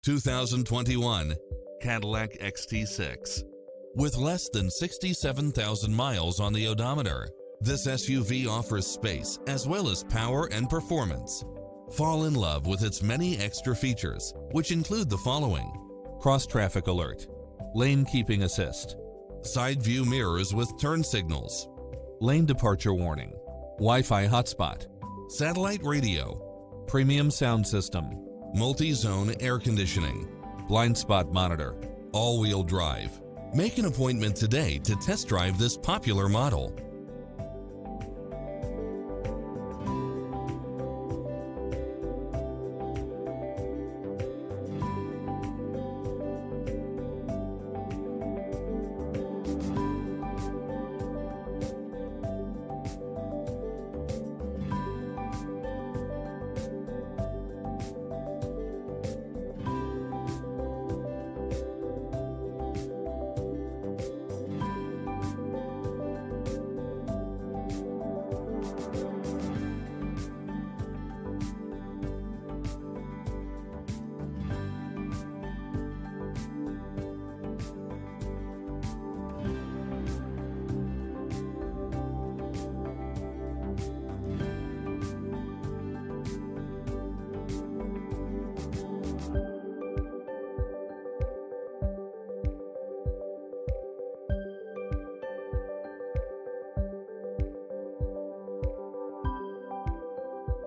2021 Cadillac XT6. With less than 67,000 miles on the odometer, this SUV offers space as well as power and performance. Fall in love with its many extra features, which include the following: cross-traffic alert, lane keeping assist, side view mirrors with turn signals, lane departure warning, Wi-Fi hotspot, satellite radio, premium sound system, multi-zone air conditioning, blind spot monitor, all-wheel drive. Make an appointment today to test drive this popular model.